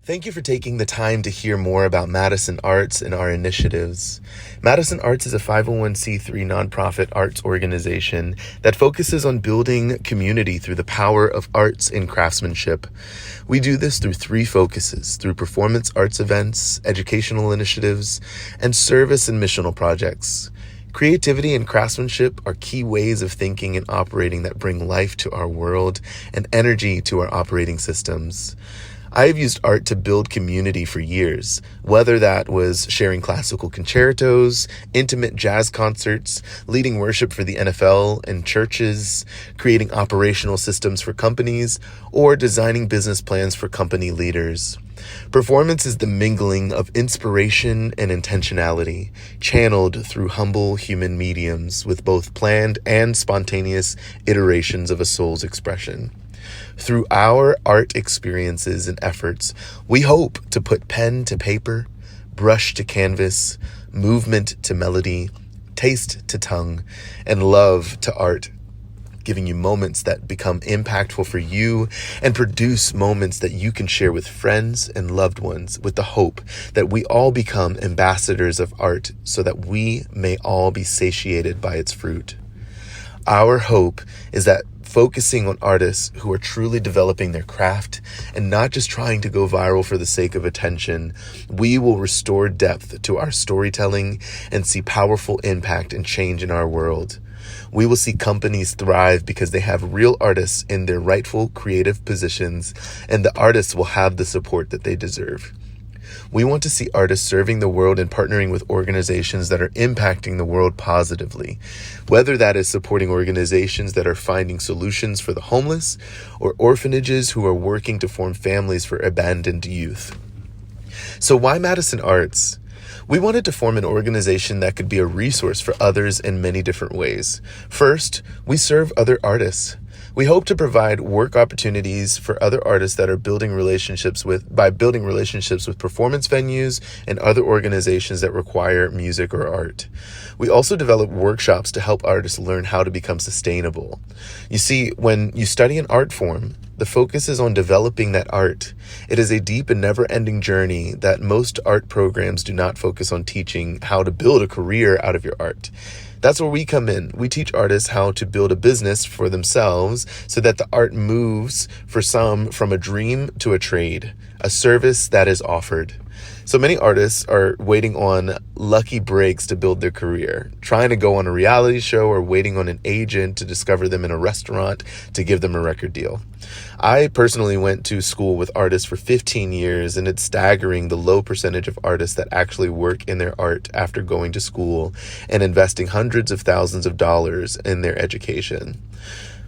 Thank you for taking the time to hear more about Madison Arts and our initiatives. Madison Arts is a 501c3 nonprofit arts organization that focuses on building community through the power of arts and craftsmanship. We do this through three focuses: through performance arts events, educational initiatives, and service and missional projects. Creativity and craftsmanship are key ways of thinking and operating that bring life to our world and energy to our operating systems. I have used art to build community for years, whether that was sharing classical concertos, intimate jazz concerts, leading worship for the NFL and churches, creating operational systems for companies, or designing business plans for company leaders. Performance is the mingling of inspiration and intentionality, channeled through humble human mediums with both planned and spontaneous iterations of a soul's expression. Through our art experiences and efforts, we hope to put pen to paper, brush to canvas, movement to melody, taste to tongue, and love to art, giving you moments that become impactful for you and produce moments that you can share with friends and loved ones, with the hope that we all become ambassadors of art so that we may all be satiated by its fruit. Our hope is that focusing on artists who are truly developing their craft and not just trying to go viral for the sake of attention, we will restore depth to our storytelling and see powerful impact and change in our world. We will see companies thrive because they have real artists in their rightful creative positions, and the artists will have the support that they deserve. We want to see artists serving the world and partnering with organizations that are impacting the world positively, whether that is supporting organizations that are finding solutions for the homeless or orphanages who are working to form families for abandoned youth. So why Madison Arts? We wanted to form an organization that could be a resource for others in many different ways. First, we serve other artists. We hope to provide work opportunities for other artists that are building relationships with performance venues and other organizations that require music or art. We also develop workshops to help artists learn how to become sustainable. You see, when you study an art form, the focus is on developing that art. It is a deep and never-ending journey that most art programs do not focus on teaching how to build a career out of your art. That's where we come in. We teach artists how to build a business for themselves so that the art moves for some from a dream to a trade, a service that is offered. So many artists are waiting on lucky breaks to build their career, trying to go on a reality show or waiting on an agent to discover them in a restaurant to give them a record deal. I personally went to school with artists for 15 years, and it's staggering the low percentage of artists that actually work in their art after going to school and investing hundreds of thousands of dollars in their education.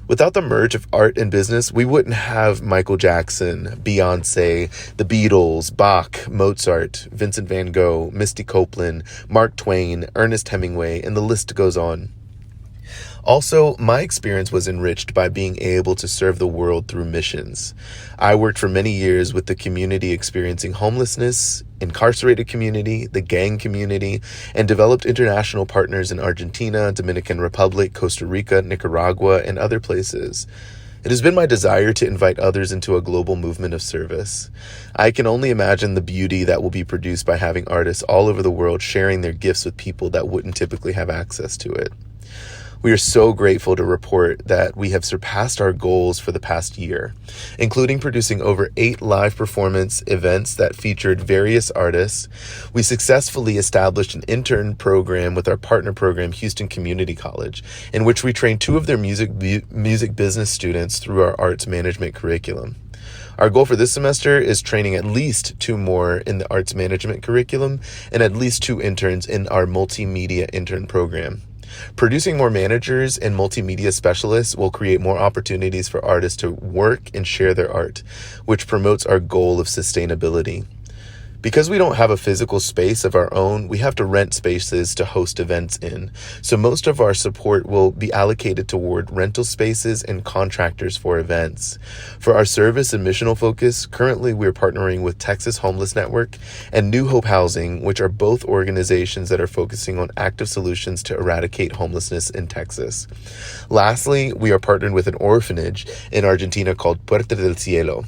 Without the merge of art and business, we wouldn't have Michael Jackson, Beyonce, the Beatles, Bach, Mozart, Vincent van Gogh, Misty Copeland, Mark Twain, Ernest Hemingway, and the list goes on. Also, my experience was enriched by being able to serve the world through missions. I worked for many years with the community experiencing homelessness, incarcerated community, the gang community, and developed international partners in Argentina, Dominican Republic, Costa Rica, Nicaragua, and other places. It has been my desire to invite others into a global movement of service. I can only imagine the beauty that will be produced by having artists all over the world sharing their gifts with people that wouldn't typically have access to it. We are so grateful to report that we have surpassed our goals for the past year, including producing over 8 live performance events that featured various artists. We successfully established an intern program with our partner program, Houston Community College, in which we trained 2 of their music business students through our arts management curriculum. Our goal for this semester is training at least 2 more in the arts management curriculum and at least 2 interns in our multimedia intern program. Producing more managers and multimedia specialists will create more opportunities for artists to work and share their art, which promotes our goal of sustainability. Because we don't have a physical space of our own, we have to rent spaces to host events in. So most of our support will be allocated toward rental spaces and contractors for events. For our service and missional focus, currently we're partnering with Texas Homeless Network and New Hope Housing, which are both organizations that are focusing on active solutions to eradicate homelessness in Texas. Lastly, we are partnered with an orphanage in Argentina called Puerta del Cielo.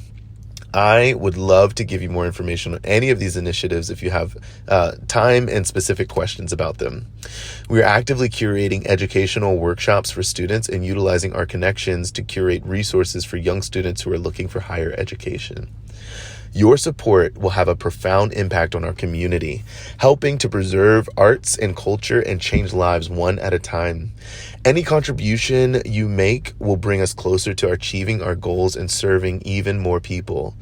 I would love to give you more information on any of these initiatives if you have time and specific questions about them. We are actively curating educational workshops for students and utilizing our connections to curate resources for young students who are looking for higher education. Your support will have a profound impact on our community, helping to preserve arts and culture and change lives one at a time. Any contribution you make will bring us closer to achieving our goals and serving even more people.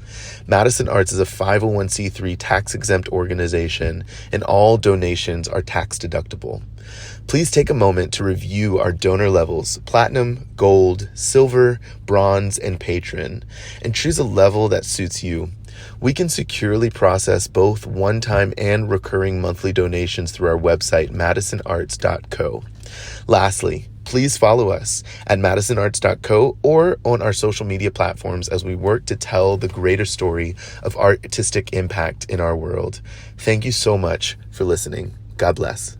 Madison Arts is a 501c3 tax-exempt organization, and all donations are tax deductible. Please take a moment to review our donor levels: platinum, gold, silver, bronze, and patron, and choose a level that suits you. We can securely process both one-time and recurring monthly donations through our website, madisonarts.co. Lastly, please follow us at madisonarts.co or on our social media platforms as we work to tell the greater story of artistic impact in our world. Thank you so much for listening. God bless.